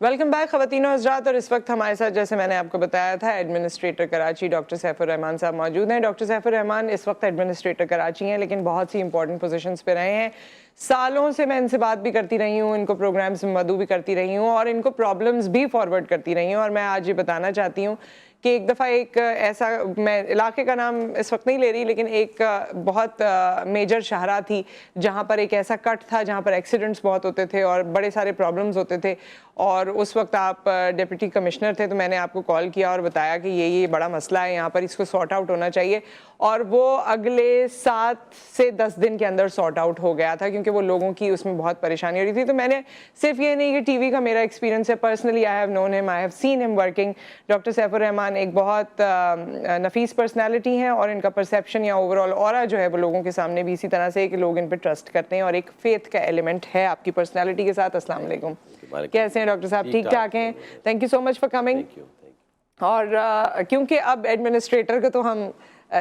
Welcome back ख़वातीन और हज़रात। और इस वक्त हमारे साथ, जैसे मैंने आपको बताया था, एडमिनिस्ट्रेटर कराची डॉक्टर सैफुर रहमान साहब मौजूद हैं। डॉक्टर सैफुर रहमान इस वक्त एडमिनिस्ट्रेटर कराची हैं, लेकिन बहुत सी इंपॉर्टेंट पोजीशंस पे रहे हैं। सालों से मैं इनसे बात भी करती रही हूँ, इनको प्रोग्राम्स में मदऊ भी करती रही हूँ और इनको प्रॉब्लम्स भी फॉरवर्ड करती रही हूँ। और मैं आज ये बताना चाहती हूँ कि एक दफ़ा एक ऐसा, मैं इलाके का नाम इस वक्त नहीं ले रही, लेकिन एक बहुत मेजर शाहरा थी जहाँ पर एक ऐसा कट था जहाँ पर एक्सीडेंट्स बहुत होते थे और बड़े सारे प्रॉब्लम्स होते थे। और उस वक्त आप डिप्टी कमिश्नर थे, तो मैंने आपको कॉल किया और बताया कि ये बड़ा मसला है यहाँ पर, इसको सॉर्ट आउट होना चाहिए। और वो अगले 7 से 10 दिन के अंदर सॉर्ट आउट हो गया था, क्योंकि वो लोगों की उसमें बहुत परेशानी हो रही थी। तो मैंने सिर्फ ये नहीं कि टीवी का मेरा एक्सपीरियंस है, personally I have known him, I have seen him working. Doctor Saifur Rahman एक बहुत नफीस पर्सनैलिटी हैं और इनका परसेप्शन या ओवरऑल ऑरा जो है वो लोगों के सामने भी इसी तरह से है कि लोग इन पर ट्रस्ट करते हैं और एक फेथ का एलिमेंट है आपकी पर्सनैलिटी के साथ। अस्सलाम वालेकुम, कैसे हैं डॉक्टर साहब? ठीक ठाक हैं? Thank you so much for coming. और क्योंकि अब एडमिनिस्ट्रेटर को तो हम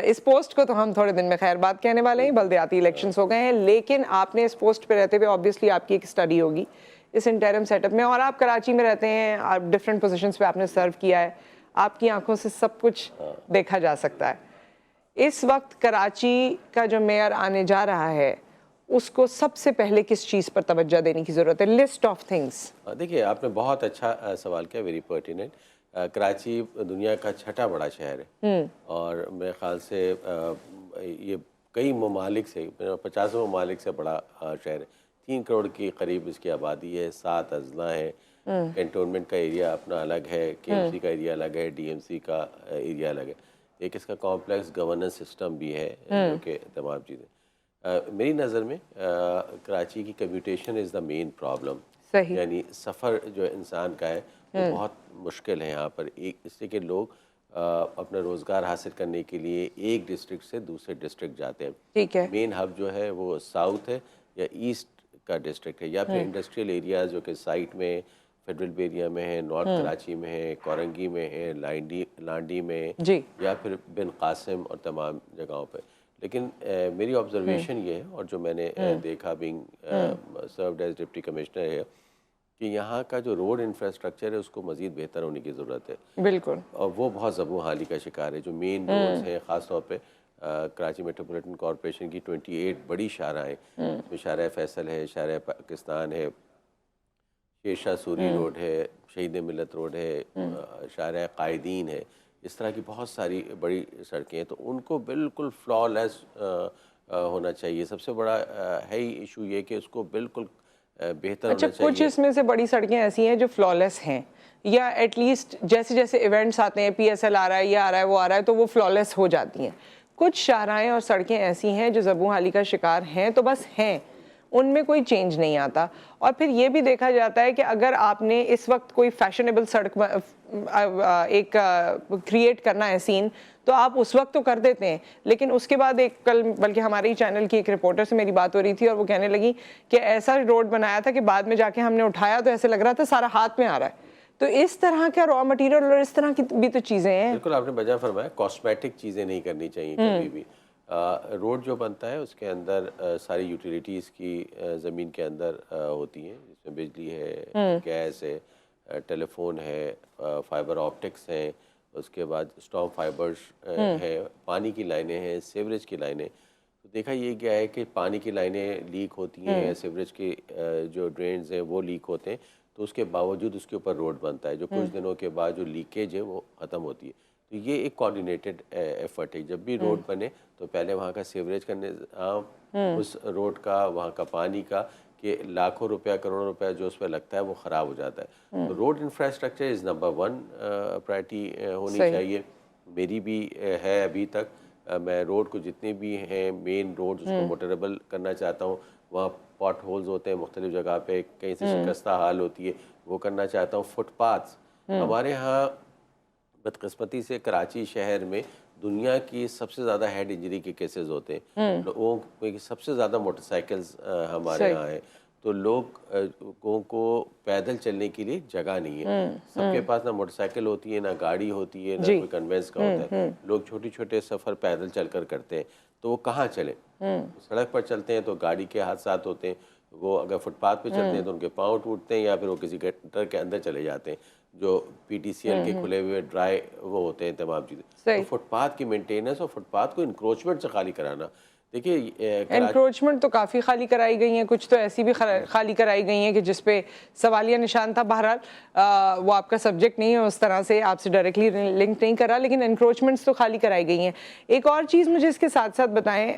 इस पोस्ट को तो हम थोड़े दिन में खैर बात कहने वाले हैं, बल्दियाती इलेक्शंस हो गए हैं, लेकिन आपने इस पोस्ट पे रहते हुए ऑब्वियसली आपकी एक स्टडी होगी इस इंटरिम सेटअप में, और आप कराची में रहते हैं, आप डिफरेंट पोजीशंस पे आपने सर्व किया है, आपकी आंखों से सब कुछ देखा जा सकता है। इस वक्त कराची का जो मेयर आने जा रहा है उसको सबसे पहले किस चीज़ पर तवज्जो देने की ज़रूरत है? List of things. देखिए, आपने बहुत अच्छा सवाल किया, वेरी पर्टिनेंट। कराची दुनिया का छठा बड़ा शहर है और मेरे ख्याल से ये कई ममालिक से 50 ममालिक से बड़ा शहर है। 3 करोड़ की करीब इसकी आबादी है, 7 अजला है। कैंटोनमेंट का एरिया अपना अलग है, केएमसी का एरिया अलग है, डीएमसी का एरिया अलग है। एक इसका कॉम्प्लेक्स गवर्नेंस सिस्टम भी है, जो कि तमाम चीज़ें मेरी नज़र में कराची की commutation is the main problem. यानी सफ़र जो इंसान का है वो बहुत मुश्किल है यहाँ पर, एक इससे कि लोग अपना रोज़गार हासिल करने के लिए एक डिस्ट्रिक्ट से दूसरे डिस्ट्रिक्ट जाते हैं। ठीक है। मेन हब जो है वो साउथ है या ईस्ट का डिस्ट्रिक्ट है, या फिर इंडस्ट्रियल एरियाज जो कि साइट में फेडरल एरिया में है, नॉर्थ कराची में है, कोरंगी में है, लांडी में, या फिर बिन कासिम और तमाम जगहों पर। लेकिन मेरी ऑब्जर्वेशन ये है, और जो मैंने देखा being served as deputy commissioner है, कि यहाँ का जो रोड इंफ्रास्ट्रक्चर है उसको मज़ीद बेहतर होने की ज़रूरत है। बिल्कुल। और वो बहुत ज़बू हाली का शिकार है। जो मेन रोड्स हैं, ख़ास तौर पे कराची मेट्रोपॉलिटन कॉरपोरेशन की 28 बड़ी शाहराएँ, इसमें शाहरा फैसल है, शाहरा पाकिस्तान है, शेरशाह सूरी रोड है, शहीद मिलत रोड है, शाहरा कायदीन है, इस तरह की बहुत सारी बड़ी सड़कें हैं। तो उनको बिल्कुल फ्लॉलेस होना चाहिए। सबसे बड़ा है ही इशू ये कि उसको बिल्कुल बेहतर होना चाहिए। कुछ इसमें से बड़ी सड़कें ऐसी हैं जो फ्लॉलेस हैं, या एटलीस्ट जैसे जैसे इवेंट्स आते हैं, पीएसएल आ रहा है, ये आ रहा है, वो आ रहा है, तो वो फ्लॉलेस हो जाती हैं। कुछ शाहराएं और सड़कें ऐसी हैं जो ज़बू हाली का शिकार हैं, तो बस हैं, उनमें कोई चेंज नहीं आता। और फिर ये भी देखा जाता है कि अगर आपने इस वक्त कोई फैशनेबल सड़क एक क्रिएट करना है सीन, तो आप उस वक्त तो कर देते हैं, लेकिन उसके बाद एक कल बल्कि हमारे ही चैनल की एक रिपोर्टर से मेरी बात हो रही थी और वो कहने लगी कि ऐसा रोड बनाया था कि बाद में जाके हमने उठाया तो ऐसे लग रहा था सारा हाथ में आ रहा है। तो इस तरह का रॉ मटेरियल और इस तरह की भी तो चीज़ें हैं। बिल्कुल, आपने बजा फरमाया, कॉस्मेटिक चीज़ें नहीं करनी चाहिए कभी भी। रोड जो बनता है उसके अंदर सारी यूटिलिटीज़ की ज़मीन के अंदर होती हैं, जिसमें बिजली है, गैस है, टेलीफोन है, फाइबर ऑप्टिक्स हैं, उसके बाद स्टॉर्म फाइबर्स है, पानी की लाइनें हैं, सीवरेज की लाइनें। तो देखा ये गया है कि पानी की लाइनें लीक होती हैं, सीवरेज के जो ड्रेन्स हैं वो लीक होते हैं, तो उसके बावजूद उसके ऊपर रोड बनता है, जो कुछ दिनों के बाद जो लीकेज है वो ख़त्म होती है। तो ये एक कोऑर्डिनेटेड एफर्ट है। जब भी रोड बने तो पहले वहाँ का सीवरेज का निज़ाम, उस रोड का, वहाँ का पानी का, कि लाखों रुपया करोड़ों रुपया जो उस पर लगता है वो ख़राब हो जाता है। तो road infrastructure is number 1 priority होनी चाहिए। मेरी भी है अभी तक। मैं रोड को जितने भी हैं मेन रोड उसको मोटरेबल करना चाहता हूँ। वहाँ पॉट होल्स होते हैं मुख्तलिफ जगह पे, कहीं से शिकस्ता हाल होती है, वो करना चाहता हूँ। फुटपाथ्स हमारे यहाँ बदकिस्मती से कराची शहर में दुनिया की सबसे ज़्यादा हेड इंजरी के केसेस होते हैं। लोगों में सबसे ज़्यादा मोटरसाइकिल्स हमारे यहाँ हैं, तो लोगों को पैदल चलने के लिए जगह नहीं है। सबके पास ना मोटरसाइकिल होती है, ना गाड़ी होती है, ना कोई कन्वेंस का होता है। लोग छोटे छोटे सफ़र पैदल चलकर करते हैं, तो वो कहाँ चले? सड़क पर चलते हैं तो गाड़ी के हादसात होते हैं, वो अगर फुटपाथ पे चलते हैं तो उनके पाँव टूटते हैं या फिर वो किसी गटर के अंदर चले जाते हैं, जो पीटीसीएल के खुले हुए ड्राई वो होते हैं तमाम चीज़ें। तो सही। फुटपाथ की मेंटेनेंस और फुटपाथ को इंक्रोचमेंट से खाली कराना, देखिए एनक्रोचमेंट तो काफ़ी खाली कराई गई हैं, कुछ तो ऐसी भी खाली कराई गई हैं कि जिस पे सवालिया निशान था। बहरहाल वो आपका सब्जेक्ट नहीं है, उस तरह से आपसे डायरेक्टली लिंक नहीं करा, लेकिन एनक्रोचमेंट्स तो खाली कराई गई हैं। एक और चीज़ मुझे इसके साथ साथ बताएं,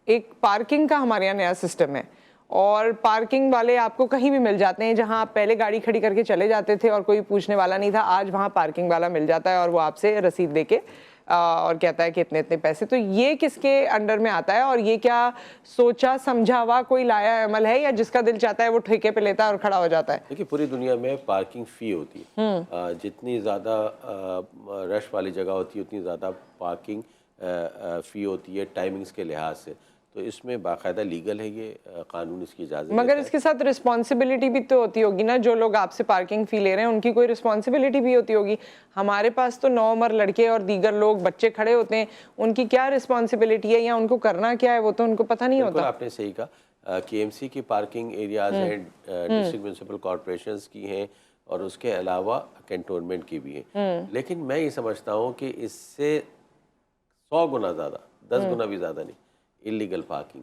एक पार्किंग का हमारे यहाँ नया सिस्टम है और पार्किंग वाले आपको कहीं भी मिल जाते हैं। जहां आप पहले गाड़ी खड़ी करके चले जाते थे और कोई पूछने वाला नहीं था, आज वहां पार्किंग वाला मिल जाता है और वो आपसे रसीद देके और कहता है कि इतने इतने पैसे। तो ये किसके अंडर में आता है और ये क्या सोचा समझा हुआ कोई लाया अमल है या जिसका दिल चाहता है वो ठेके पे लेता है और खड़ा हो जाता है? देखिए पूरी दुनिया में पार्किंग फ़ी होती है। जितनी ज़्यादा रश वाली जगह होती है उतनी ज़्यादा पार्किंग फ़ी होती है टाइमिंग्स के लिहाज से। तो इसमें बाकायदा लीगल है ये, कानून इसकी इजाज़त मगर देता है। इसके साथ रिस्पॉन्सिबिलिटी भी तो होती होगी ना, जो लोग आपसे पार्किंग फी ले रहे हैं उनकी कोई रिस्पॉन्सिबिलिटी भी होती होगी। हमारे पास तो नौउम्र लड़के और दीगर लोग बच्चे खड़े होते हैं, उनकी क्या रिस्पॉन्सिबिलिटी है या उनको करना क्या है वो तो उनको पता नहीं बिल्कुल होता। आपने सही कहा। केएमसी की पार्किंग एरियाज़ हैं, डिस्ट्रिक्ट म्यूनसिपल कॉरपोरेशंस की हैं और उसके अलावा कैंटोनमेंट की भी हैं। लेकिन मैं ये समझता हूँ कि इससे 100 गुना ज़्यादा, 10 गुना भी ज़्यादा नहीं, illegal parking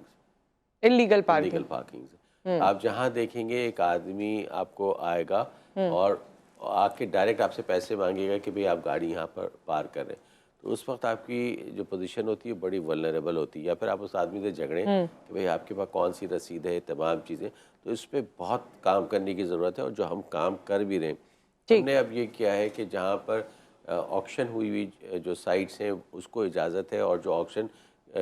illegal legal parking. Parking से आप जहाँ देखेंगे एक आदमी आपको आएगा और आके डायरेक्ट आपसे पैसे मांगेगा कि भाई आप गाड़ी यहाँ पर पार्क कर रहे हैं, तो उस वक्त आपकी जो पोजीशन होती है बड़ी वल्नरेबल होती है। या फिर आप उस आदमी से झगड़ें कि भाई आपके पास कौन सी रसीद है, तमाम चीज़ें। तो इस पर बहुत काम करने की ज़रूरत है और जो हम काम कर भी रहे हैं। हमने अब ये किया है कि जहाँ पर ऑक्शन हुई हुई जो साइट्स हैं उसको इजाज़त है और जो ऑक्शन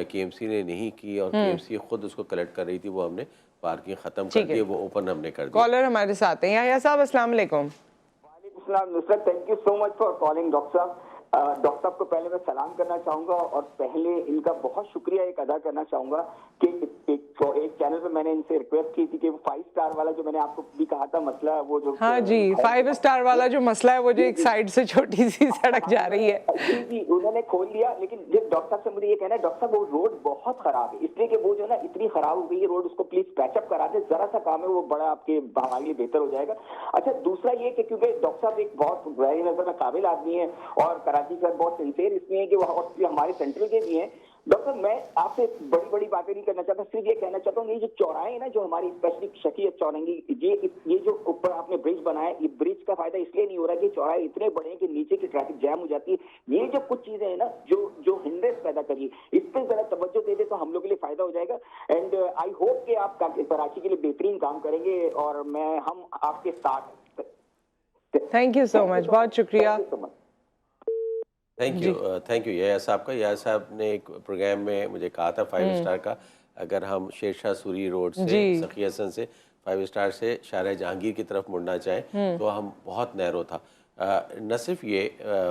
केएमसी ने नहीं की और केएमसी खुद उसको कलेक्ट कर रही थी, वो हमने पार्किंग ख़त्म कर दी है, वो ओपन हमने कर दी। कॉलर हमारे साथ हैं। याह्या साहब अस्सलाम वालेकुम। वालेकुम सलाम Nusrat, thank you so much for calling doctor साहब। डॉक्टर साहब को पहले मैं सलाम करना चाहूंगा और पहले इनका बहुत शुक्रिया एक अदा करना चाहूंगा कि एक चैनल पे मैंने इनसे रिक्वेस्ट की थी कि वो 5 स्टार वाला जो मैंने आपको भी कहा था मसला, वो जो हाँ जी, 5 स्टार वाला जो मसला है वो जो एक साइड से छोटी सी सड़क जा रही है, जी उन्होंने खोल लिया। लेकिन जब डॉक्टर साहब से मुझे ये कहना है, डॉक्टर साहब वो रोड बहुत खराब है, इसलिए कि वो जो है ना इतनी खराब हो गई है रोड, उसको प्लीज पैचअप करा दे। जरा सा काम है वो, बड़ा आपके हमारे लिए बेहतर हो जाएगा। अच्छा दूसरा ये कि क्योंकि डॉक्टर साहब एक बहुत मेरी नजर में काबिल आदमी है और कराची का बहुत सिंसियर इसमें है कि वो हमारे सेंट्रल के भी हैं। डॉक्टर मैं आपसे बड़ी बड़ी बातें नहीं करना चाहता, सिर्फ ये कहना चाहता हूँ ये जो चौराहे है ना जो हमारी स्पेशली शकीयत चौरंगी, ये जो ऊपर आपने ब्रिज बनाया, ये ब्रिज का फायदा इसलिए नहीं हो रहा कि चौराहे इतने बड़े हैं कि नीचे की ट्रैफिक जैम हो जाती है। ये जो कुछ चीजें हैं ना जो हिंड्रेंस पैदा करिए, इस पर जरा तवज्जो दे दे तो हम लोग के लिए फायदा हो जाएगा। एंड आई होप कि आप कराची के लिए बेहतरीन काम करेंगे और हम आपके साथ। थैंक यू सो मच, बहुत शुक्रिया। थैंक यू याह्या साहब का। याह्या साहब ने एक प्रोग्राम में मुझे कहा था 5 स्टार का, अगर हम शेरशाह सूरी रोड से सखी हसन से 5 स्टार से शाहरा जहांगीर की तरफ मुड़ना चाहें तो हम बहुत नैरो था। न सिर्फ ये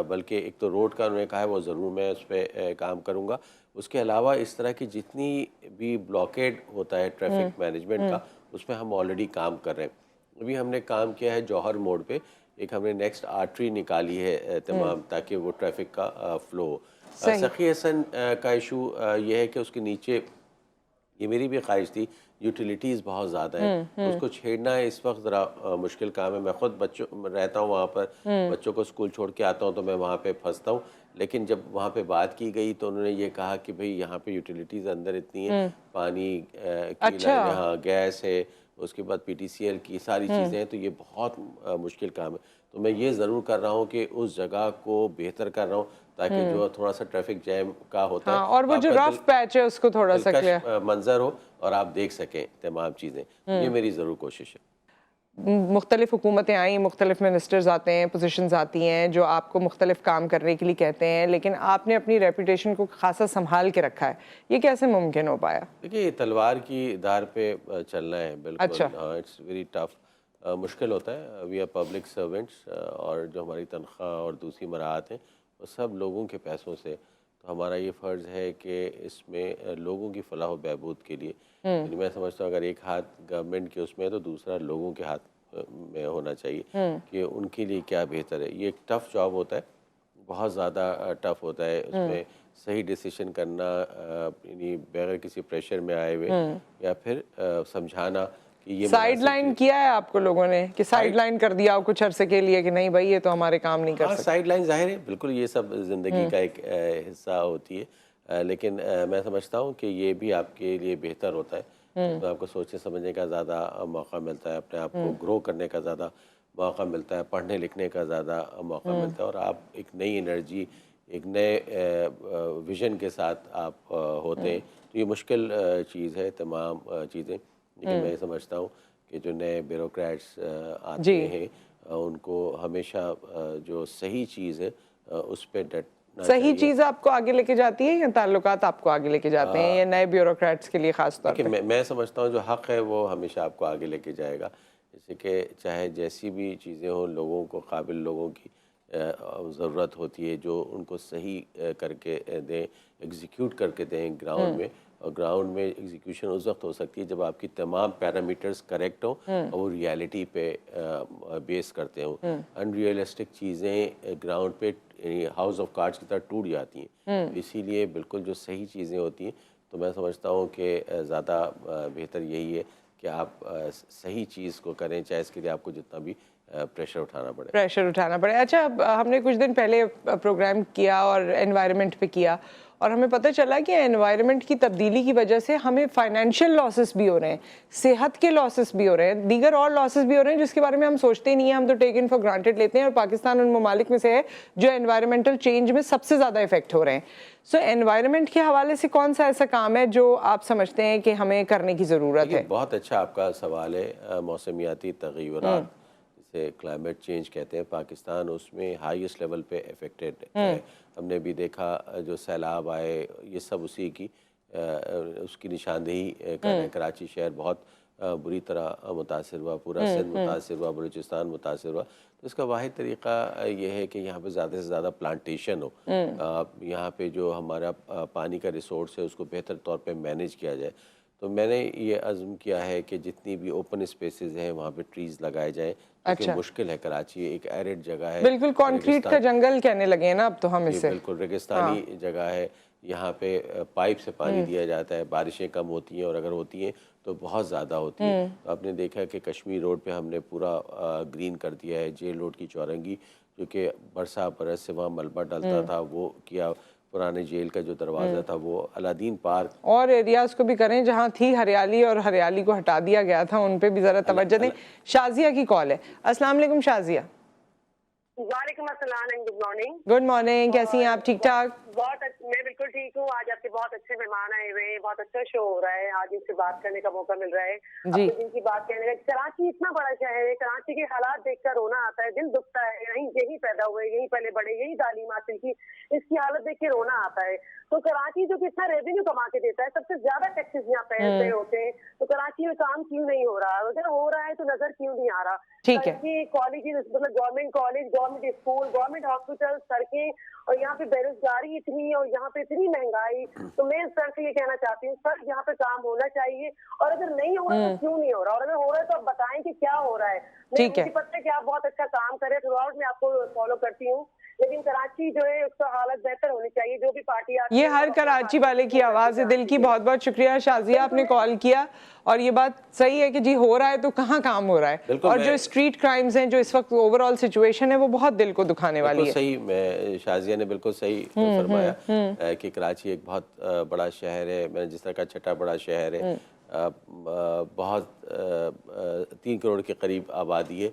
बल्कि एक तो रोड का उन्होंने कहा है वो ज़रूर मैं उस पर काम करूँगा। उसके अलावा इस तरह की जितनी भी ब्लॉकेड होता है ट्रैफिक मैनेजमेंट का, उस पर हम ऑलरेडी काम कर रहे हैं। अभी हमने काम किया है जौहर मोड़ पे, एक हमने नेक्स्ट आर्टरी निकाली है तमाम, ताकि वो ट्रैफिक का फ्लो हो। सखी हसन का इशू ये है कि उसके नीचे, ये मेरी भी ख्वाहिश थी, यूटिलिटीज़ बहुत ज़्यादा हैं, उसको छेड़ना है इस वक्त ज़रा मुश्किल काम है। मैं ख़ुद बच्चों रहता हूँ वहाँ पर, बच्चों को स्कूल छोड़ के आता हूँ तो मैं वहाँ पे फंसता हूँ। लेकिन जब वहाँ पे बात की गई तो उन्होंने ये कहा कि भाई यहाँ पे यूटिलिटीज़ अंदर इतनी हैं, पानी की लाइन, यहाँ गैस है, उसके बाद पीटीसीएल की सारी चीज़ें हैं, तो ये बहुत मुश्किल काम है। तो मैं ये ज़रूर कर रहा हूँ कि उस जगह को बेहतर कर रहा हूँ ताकि जो थोड़ा सा ट्रैफिक जैम का होता है और वो जो रफ पैच है उसको थोड़ा सा क्लियर मंजर हो और आप देख सकें तमाम चीज़ें। ये मेरी ज़रूर कोशिश है। मुख्तलिफ हुकूमतें आई, मुख्तलिफ मिनिस्टर्स आते हैं, पोजीशंस आती हैं जो आपको मुख्तलिफ काम करने के लिए कहते हैं, लेकिन आपने अपनी रेपुटेशन को खासा संभाल के रखा है, ये कैसे मुमकिन हो पाया? देखिए तलवार की धार पे चलना है, बिल्कुल। अच्छा। हाँ, इट्स वेरी टफ, मुश्किल होता है। वी आर पब्लिक सर्वेंट्स और जो हमारी तनख्वाह और दूसरी मराहत हैं वो सब लोगों के पैसों से, तो हमारा ये फ़र्ज़ है कि इसमें लोगों की फलाह व बहबूद के लिए, यानी मैं समझता हूँ अगर एक हाथ गवर्नमेंट के उसमें है तो दूसरा लोगों के हाथ में होना चाहिए कि उनके लिए क्या बेहतर है। ये एक टफ़ जॉब होता है, बहुत ज़्यादा टफ होता है, उसमें सही डिसीजन करना यानी बगैर किसी प्रेशर में आए हुए या फिर समझाना कि ये साइड लाइन किया है आपको लोगों ने कि साइड लाइन कर दिया हो कुछ अरसे के लिए कि नहीं भाई ये तो हमारे काम नहीं कर हाँ, सकते? साइड लाइन जाहिर है, बिल्कुल ये सब ज़िंदगी का एक हिस्सा होती है, लेकिन मैं समझता हूँ कि ये भी आपके लिए बेहतर होता है। इसमें आपको सोचने समझने का ज़्यादा मौका मिलता है, अपने आप को ग्रो करने का ज़्यादा मौका मिलता है, पढ़ने लिखने का ज़्यादा मौका मिलता है, और आप एक नई एनर्जी, एक नए विज़न के साथ आप होते हैं। तो ये मुश्किल चीज़ है तमाम चीज़ें, लेकिन मैं समझता हूँ कि जो नए ब्यूरोक्रेट्स आते हैं उनको हमेशा जो सही चीज़ है उस पे डटना सही चाहिए। चीज़ आपको आगे लेके जाती है या ताल्लुकात आपको आगे लेके जाते हैं, ये नए ब्यूरोक्रेट्स के लिए खास तौर देखिए, पे? मैं समझता हूँ जो हक़ है वो हमेशा आपको आगे लेके जाएगा। जैसे कि चाहे जैसी भी चीज़ें हों, लोगों को, काबिल लोगों की ज़रूरत होती है जो उनको सही करके दें, एग्ज़ीक्यूट करके दें ग्राउंड में। और ग्राउंड में एग्जीक्यूशन उस वक्त हो सकती है जब आपकी तमाम पैरामीटर्स करेक्ट हों और वो रियलिटी पे बेस करते हों। अनरियलिस्टिक चीज़ें ग्राउंड पे हाउस ऑफ कार्ड्स की तरह टूट जाती हैं। इसीलिए बिल्कुल जो सही चीज़ें होती हैं, तो मैं समझता हूँ कि ज़्यादा बेहतर यही है कि आप सही चीज़ को करें, चाहे इसके लिए आपको जितना भी प्रेशर उठाना पड़े। प्रेशर उठाना पड़े। अच्छा, अब हमने कुछ दिन पहले प्रोग्राम किया और एनवायरनमेंट पे किया, और हमें पता चला कि एनवायरनमेंट की तब्दीली की वजह से हमें फाइनेंशियल लॉसेस भी हो रहे हैं, सेहत के लॉसेस भी हो रहे हैं, दीगर और लॉसेस भी हो रहे हैं जिसके बारे में हम सोचते ही नहीं हैं, हम तो टेक इन फॉर ग्रांटेड लेते हैं। और पाकिस्तान उन ममालिक में से है जो एनवायरनमेंटल चेंज में सबसे ज़्यादा इफेक्ट हो रहे हैं। सो एनवायरनमेंट के हवाले से कौन सा ऐसा काम है जो आप समझते हैं कि हमें करने की ज़रूरत है? बहुत अच्छा आपका सवाल है। मौसमियाती तग़य्युरात, जिसे क्लाइमेट चेंज कहते हैं, पाकिस्तान उसमें हाईएस्ट लेवल पे अफेक्टेड है। हमने भी देखा जो सैलाब आए, ये सब उसी की उसकी निशानदेही कर रहे हैं। कराची शहर बहुत बुरी तरह मुतासिर हुआ, पूरा सिंध मुतासिर हुआ, बलूचिस्तान मुतासिर हुआ। तो इसका वाहिद तरीक़ा ये है कि यहाँ पे ज़्यादा से ज़्यादा प्लांटेशन हो, यहाँ पे जो हमारा पानी का रिसोर्स है उसको बेहतर तौर पे मैनेज किया जाए। तो मैंने ये अज़्म किया है कि जितनी भी ओपन स्पेसेस हैं वहाँ पे ट्रीज़ लगाए जाएँ, क्योंकि अच्छा। मुश्किल है, कराची एक एरिड जगह है, बिल्कुल कंक्रीट का जंगल कहने लगे हैं ना अब तो हम ये इसे। बिल्कुल रेगिस्तानी जगह है। यहाँ पे पाइप से पानी दिया जाता है, बारिशें कम होती हैं और अगर होती हैं तो बहुत ज़्यादा होती हैं। तो आपने देखा कि कश्मीर रोड पे हमने पूरा ग्रीन कर दिया है। जेल रोड की चौरंगी, जो कि बरसा बरस से वहाँ मलबा डलता था, वो किया। पुराने जेल का जो दरवाज़ा था वो अलादीन पार्क, और एरियाज को भी करें जहाँ थी हरियाली और हरियाली को हटा दिया गया था, उन पे भी ज़रा तवज्जो दें। शाजिया की कॉल है। अस्सलाम वालेकुम शाजिया। वालेकुम अस्सलाम and good morning. Good morning, कैसी हैं आप? ठीक ठाक? मैं बिल्कुल ठीक हूँ। आज आपके बहुत अच्छे मेहमान आए हुए हैं, बहुत अच्छा शो हो रहा है, आज इनसे बात करने का मौका मिल रहा है। जी। अपने दिन की बात कहने का। कराची इतना बड़ा शहर है, कराची के हालात देखकर रोना आता है, दिल दुखता है। यही पैदा हुए, यही पहले बड़े, यही तालीम हासिल की, इसकी हालत देख के रोना आता है। तो कराची जो कितना रेवेन्यू कमा के देता है, सबसे ज्यादा टैक्सेस यहाँ पे होते हैं, तो कराची में काम क्यों नहीं हो रहा? अगर हो रहा है तो नजर क्यों नहीं आ रहा? ठीक है। कॉलेज, मतलब government college, government school, government hospital, सड़कें, और यहाँ पे बेरोजगारी इतनी और यहाँ पे इतनी महंगाई। तो मैं इस तरह से ये कहना चाहती हूँ, सर यहाँ पे काम होना चाहिए, और अगर नहीं हो रहा तो क्यों नहीं हो रहा, और अगर हो रहा है तो आप बताएं कि क्या हो रहा है। ठीक है। मुझे पता है कि आप बहुत अच्छा काम कर रहे हैं, थ्रू आउट मैं आपको फॉलो करती हूँ, लेकिन कराची जो है उसका हालत बेहतर होनी चाहिए। जो भी पार्टी आती है, ये हर कराची वाले की आवाज़ है दिल की। बहुत बहुत शुक्रिया शाजिया, आपने कॉल किया। और ये बात सही है कि जी हो रहा है तो कहाँ काम हो रहा है, और जो स्ट्रीट क्राइम्स हैं, जो इस वक्त ओवरऑल सिचुएशन है, वो बहुत दिल को दुखाने वाली है। सही, मैं शाजिया ने बिल्कुल सही फरमाया कि कराची एक बहुत बड़ा शहर है। मैंने जिस तरह का छठा बड़ा शहर है, बहुत 3 करोड़ के करीब आबादी है,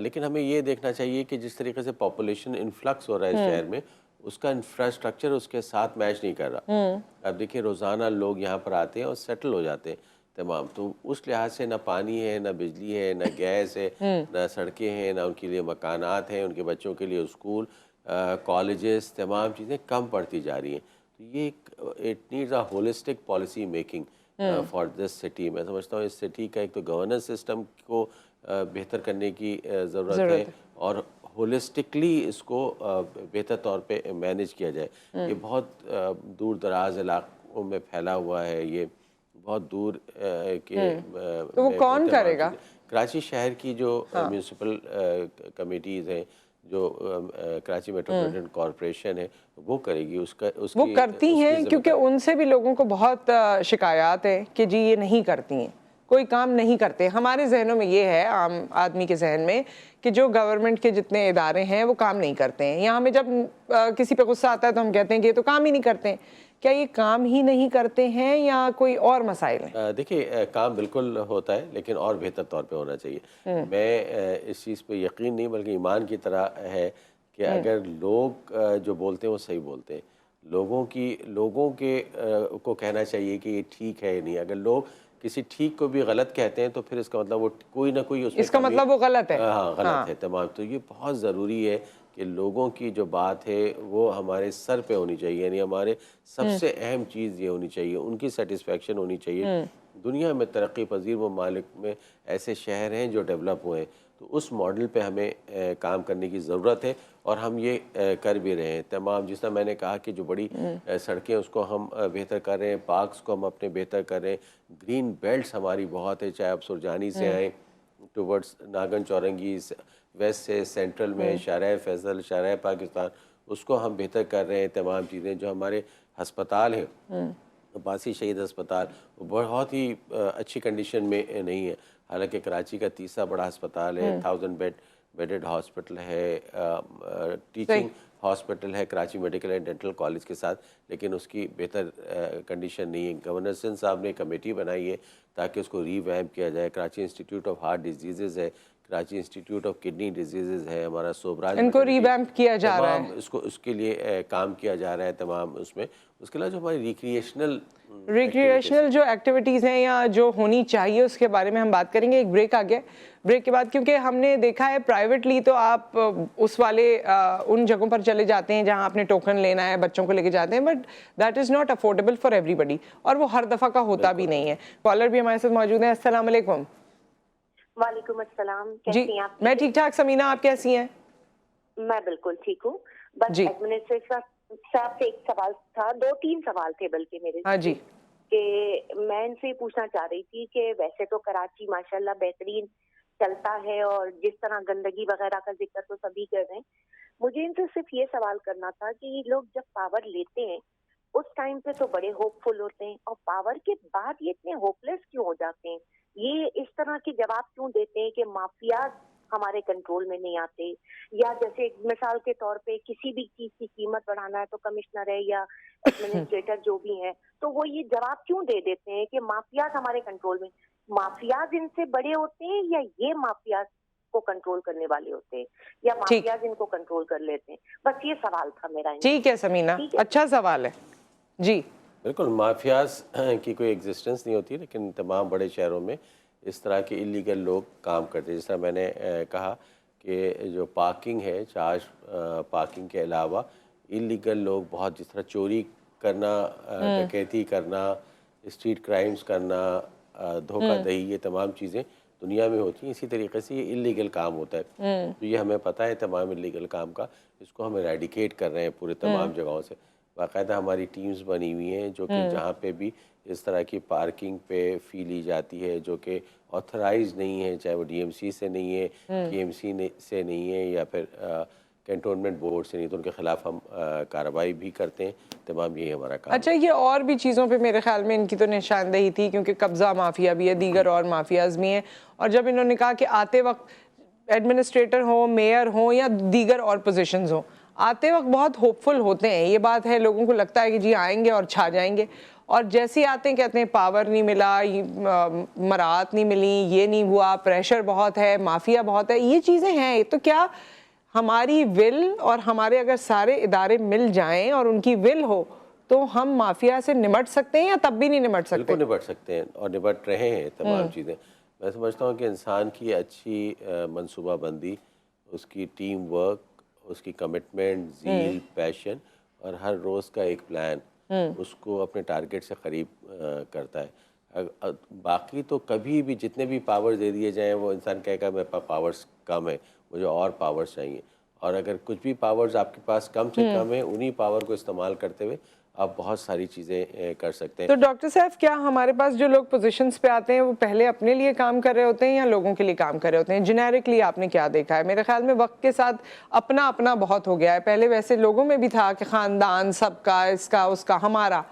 लेकिन हमें ये देखना चाहिए कि जिस तरीके से पॉपुलेशन इन्फ्लक्स हो रहा है शहर में, उसका इंफ्रास्ट्रक्चर उसके साथ मैच नहीं कर रहा। अब देखिए, रोज़ाना लोग यहाँ पर आते हैं और सेटल हो जाते हैं तमाम, तो उस लिहाज से ना पानी है, ना बिजली है, ना गैस है, ना सड़कें हैं, ना उनके लिए मकानात हैं, उनके बच्चों के लिए स्कूल, कॉलेजेस, तमाम चीज़ें कम पड़ती जा रही हैं। तो ये it needs a holistic policy making for this city. मैं समझता हूँ इस सिटी का एक तो गवर्नेंस सिस्टम को बेहतर करने की ज़रूरत है, और होलिस्टिकली इसको बेहतर तौर पे मैनेज किया जाए। ये बहुत दूर दराज इलाकों में फैला हुआ है, ये बहुत दूर के तो वो कौन करेगा? कराची शहर की जो म्यूनसिपल कमेटीज़ हैं, जो कराची मेट्रोपॉलिटन कॉरपोरेशन है वो करेगी, उसका वो उसकी करती उसकी हैं क्योंकि जिम्मेदारी। उनसे भी लोगों को बहुत शिकायत है कि जी ये नहीं करती हैं, कोई काम नहीं करते। हमारे जहनों में ये है, आम आदमी के जहन में, कि जो गवर्नमेंट के जितने इदारे हैं वो काम नहीं करते हैं। या हमें जब किसी पे गुस्सा आता है तो हम कहते हैं कि ये तो काम ही नहीं करते हैं। क्या ये काम ही नहीं करते हैं या कोई और मसाइल हैं? देखिए, काम बिल्कुल होता है लेकिन और बेहतर तौर पे होना चाहिए। मैं इस चीज़ पे यकीन नहीं बल्कि ईमान की तरह है कि अगर लोग जो बोलते हैं वो सही बोलते हैं, लोगों के को कहना चाहिए कि ये ठीक है या नहीं। अगर लोग किसी ठीक को भी गलत कहते हैं तो फिर इसका मतलब वो कोई ना कोई उसमें इसका कमी, मतलब वो गलत है। हाँ गलत हाँ। है तमाम। तो ये बहुत ज़रूरी है कि लोगों की जो बात है वो हमारे सर पे होनी चाहिए, यानी हमारे सबसे अहम चीज़ ये होनी चाहिए, उनकी सेटिस्फेक्शन होनी चाहिए। दुनिया में तरक्की पजीर ममालिक में ऐसे शहर हैं जो डेवलप हुए हैं, तो उस मॉडल पे हमें काम करने की ज़रूरत है और हम ये कर भी रहे हैं तमाम। जिस तरह मैंने कहा कि जो बड़ी सड़कें उसको हम बेहतर कर रहे हैं, पार्क्स को हम अपने बेहतर कर रहे हैं, ग्रीन बेल्ट्स हमारी बहुत है, चाहे आप सुरजानी से आएँ टुवर्ड्स नागन चौरंगी, वेस्ट से सेंट्रल में शाहराह फैसल, शाहराह पाकिस्तान, उसको हम बेहतर कर रहे हैं। तमाम चीज़ें जो हमारे अस्पताल हैं, अब्बासी शहीद अस्पताल, वो बहुत ही अच्छी कंडीशन में नहीं है। हालांकि कराची का तीसरा बड़ा अस्पताल है, 1000 बेडेड हॉस्पिटल है, टीचिंग हॉस्पिटल है Karachi medical and dental college के साथ, लेकिन उसकी बेहतर कंडीशन नहीं है। गवर्नर सिंध साहब ने कमेटी बनाई है ताकि उसको रीवैम्प किया जाए। Karachi institute of heart disease है, Karachi institute of kidney disease है, हमारा सोबराज, इनको रीवैम्प किया जा रहा है, इसको उसके लिए काम किया जा रहा है तमाम उसमें। उसके अलावा जो हमारी रिक्रिएशनल जो एक्टिविटीज़ हैं या जो होनी चाहिए उसके बारे में हम बात करेंगे। एक ब्रेक आ गया, ब्रेक के बाद क्योंकि हमने देखा है प्राइवेटली तो आप उस वाले उन जगहों पर चले जाते हैं जहां आपने टोकन लेना है, बच्चों को लेके जाते हैं, but that is not affordable for everybody और वो हर दफ़ा का होता भी नहीं है। कॉलर भी हमारे साथ मौजूद हैं। अस्सलाम वालेकुम। वालेकुम अस्सलाम, जी, कैसी हैं आप? मैं ठीक ठाक। समीना, आप कैसी हैं? मैं बिल्कुल ठीक हूँ। बस जी। एडमिनिस्ट्रेटर साहब से एक सवाल था, 2-3 सवाल थे बल्कि मेरे हाँ जी। कि मैं इनसे पूछना चाह रही थी कि वैसे तो कराची माशाल्लाह बेहतरीन चलता है और जिस तरह गंदगी वगैरह का जिक्र तो सभी कर रहे हैं, मुझे इनसे सिर्फ ये सवाल करना था कि ये लोग जब पावर लेते हैं उस टाइम पे तो बड़े होपफुल होते हैं और पावर के बाद ये इतने होपलेस क्यों हो जाते हैं? ये इस तरह के जवाब क्यों देते हैं कि माफिया हमारे कंट्रोल में नहीं आते, या जैसे मिसाल के तौर पे किसी भी चीज की कीमत बढ़ाना है तो कमिश्नर है या एडमिनिस्ट्रेटर जो भी है, तो वो ये जवाब क्यों दे देते हैं कि माफियाज हमारे कंट्रोल में? माफियाज इनसे बड़े होते हैं या ये माफियाज को कंट्रोल करने वाले होते हैं, या माफियाज इनको कंट्रोल कर लेते हैं? बस ये सवाल था मेरा। ठीक है समीना, अच्छा सवाल है जी। बिल्कुल, माफियाज की कोई एग्जिस्टेंस नहीं होती, लेकिन तमाम बड़े शहरों में इस तरह के इलीगल लोग काम करते हैं। जिस तरह मैंने कहा कि जो पार्किंग है, चार्ज पार्किंग के अलावा इलीगल लोग बहुत, जिस तरह चोरी करना, डकैती करना, स्ट्रीट क्राइम्स करना, धोखाधड़ी, ये तमाम चीज़ें दुनिया में होती हैं। इसी तरीके से ये इलीगल काम होता है, तो ये हमें पता है तमाम इलीगल काम का। इसको हम एरेडिकेट कर रहे हैं पूरे तमाम जगहों से। बाकायदा हमारी टीम्स बनी हुई हैं जो कि जहाँ पे भी इस तरह की पार्किंग पे फ़ी ली जाती है जो कि ऑथराइज नहीं है, चाहे वो डीएमसी से नहीं है, केएमसी से नहीं है या फिर कैंटोनमेंट बोर्ड से नहीं, तो उनके ख़िलाफ़ हम कार्रवाई भी करते हैं। तमाम यही हमारा काम। अच्छा, ये और भी चीज़ों पे मेरे ख्याल में इनकी तो निशानदेही थी, क्योंकि कब्ज़ा माफिया भी है, दीगर और माफियाज भी हैं। और जब इन्होंने कहा कि आते वक्त एडमिनिस्ट्रेटर हो, मेयर हो या दीगर और पोजीशंस हो, आते वक्त बहुत होपफुल होते हैं, ये बात है, लोगों को लगता है कि जी आएंगे और छा जाएंगे, और जैसे ही आते हैं कहते हैं पावर नहीं मिला, मराहत नहीं मिली, ये नहीं हुआ, प्रेशर बहुत है, माफिया बहुत है, ये चीज़ें हैं। तो क्या हमारी विल और हमारे अगर सारे इदारे मिल जाएं और उनकी विल हो तो हम माफिया से निपट सकते हैं या तब भी नहीं निपट सकते? बिल्कुल निपट सकते हैं और निपट रहे हैं तमाम चीज़ें। मैं समझता हूँ कि इंसान की अच्छी मनसूबाबंदी, उसकी टीम वर्क, उसकी कमिटमेंट, ज़ील, पैशन और हर रोज़ का एक प्लान उसको अपने टारगेट से करीब करता है। बाकी तो कभी भी जितने भी पावर्स दे दिए जाएं वो इंसान कहेगा मेरे पास पावर्स कम है, मुझे और पावर्स चाहिए। और अगर कुछ भी पावर्स आपके पास कम से कम है, उन्हीं पावर को इस्तेमाल करते हुए आप बहुत सारी चीज़ें कर सकते हैं। तो डॉक्टर साहब, क्या हमारे पास जो लोग पोजीशंस पे आते हैं वो पहले अपने लिए काम कर रहे होते हैं या लोगों के लिए काम कर रहे होते हैं? जेनेरिकली आपने क्या देखा है? मेरे ख्याल में वक्त के साथ अपना अपना बहुत हो गया है। पहले वैसे लोगों में भी था कि खानदान सबका, इसका उसका, हमारा,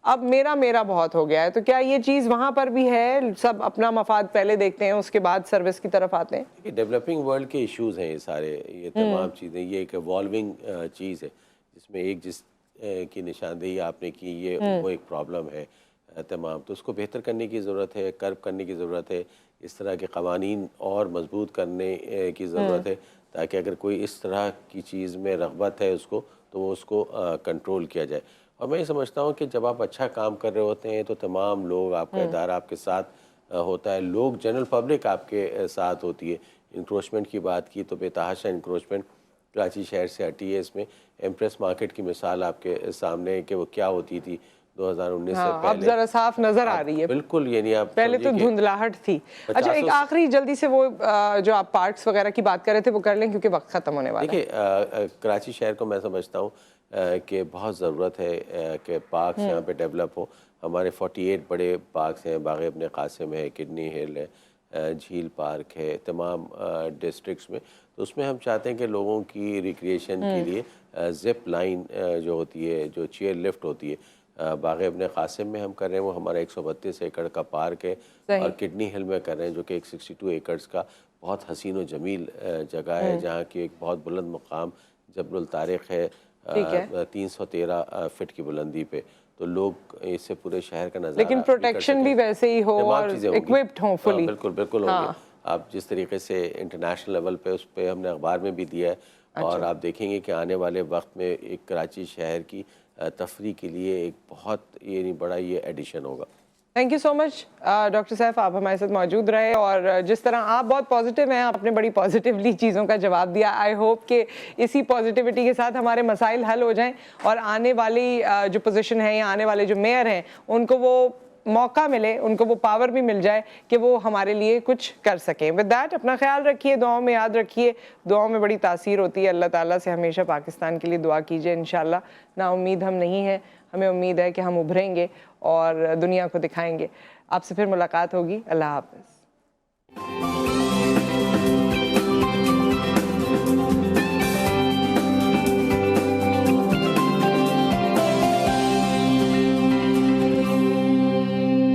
अब मेरा मेरा बहुत हो गया है। तो क्या ये चीज़ वहाँ पर भी है, सब अपना मफाद पहले देखते हैं उसके बाद सर्विस की तरफ आते हैं? ये डेवलपिंग वर्ल्ड के इश्यूज हैं ये सारे, ये तमाम चीज़ें, ये एक इवॉल्विंग चीज़ है जिसमें एक जिस की निशानदेही आपने की, ये वो एक प्रॉब्लम है तमाम, तो उसको बेहतर करने की ज़रूरत है, कर्व करने की ज़रूरत है, इस तरह के क़वानीन और मजबूत करने की ज़रूरत है, ताकि अगर कोई इस तरह की चीज़ में रग़बत है उसको, तो वो उसको कंट्रोल किया जाए। और मैं ये समझता हूँ कि जब आप अच्छा काम कर रहे होते हैं तो तमाम लोग, आपका इदारा आपके साथ होता है, लोग, जनरल पब्लिक आपके साथ होती है। इंक्रोचमेंट की बात की तो बेतहाशा इंक्रोचमेंट कराची शहर से हटी है। इसमें एम्प्रेस मार्केट की मिसाल आपके सामने है कि वो क्या होती थी 2019 से पहले। अब जरा साफ नजर आ रही है। बिल्कुल, यानी आप पहले तो धुंधलाहट थी। अच्छा, एक आखिरी जल्दी से वो जो आप पार्क्स वगैरह की बात कर रहे थे वो कर लें क्योंकि वक्त खत्म होने वाला है। देखिए, कराची शहर को मैं समझता हूँ कि बहुत ज़रूरत है कि पार्क्स यहाँ पे डेवलप हो। हमारे 48 बड़े पार्क्स हैं, बाग़ इब्न क़ासिम है, किडनी हिल है, झील पार्क है, तमाम डिस्ट्रिक्ट्स में। तो उसमें हम चाहते हैं कि लोगों की रिक्रिएशन के लिए ज़िप लाइन जो होती है, जो चेयर लिफ्ट होती है, बाग़ इब्न क़ासिम में हम कर रहे हैं, वो हमारा 132 एकड़ का पार्क है। और किडनी हिल में कर रहे हैं जो कि एक 62 एकड़्स का बहुत हसीन व जमील जगह है, जहाँ की एक बहुत बुलंद मुकाम जबल तारिक है, 313 फिट की बुलंदी पे। तो लोग इससे पूरे शहर का नज़ारा, लेकिन प्रोटेक्शन भी वैसे ही हो और इक्विप्ड हो फुली। बिल्कुल बिल्कुल होंगे। आप जिस तरीके से इंटरनेशनल लेवल पे, उस पे हमने अखबार में भी दिया है। और आप देखेंगे कि आने वाले वक्त में एक कराची शहर की तफरी के लिए एक बहुत ये बड़ा ये एडिशन होगा। Thank you so much doctor Saif, आप हमारे साथ मौजूद रहे और जिस तरह आप बहुत पॉजिटिव हैं, आपने बड़ी पॉजिटिवली चीज़ों का जवाब दिया। आई होप कि इसी पॉजिटिविटी के साथ हमारे मसाइल हल हो जाएं और आने वाली जो पोजीशन है या आने वाले जो मेयर हैं उनको वो मौका मिले, उनको वो पावर भी मिल जाए कि वो हमारे लिए कुछ कर सकें। विद दैट, अपना ख्याल रखिए, दुआओं में याद रखिए। दुआओं में बड़ी तासीर होती है। अल्लाह ताला से हमेशा पाकिस्तान के लिए दुआ कीजिए। इंशाल्लाह ना उम्मीद हम नहीं है, हमें उम्मीद है कि हम उभरेंगे और दुनिया को दिखाएंगे। आपसे फिर मुलाकात होगी। अल्लाह हाफ़िज़।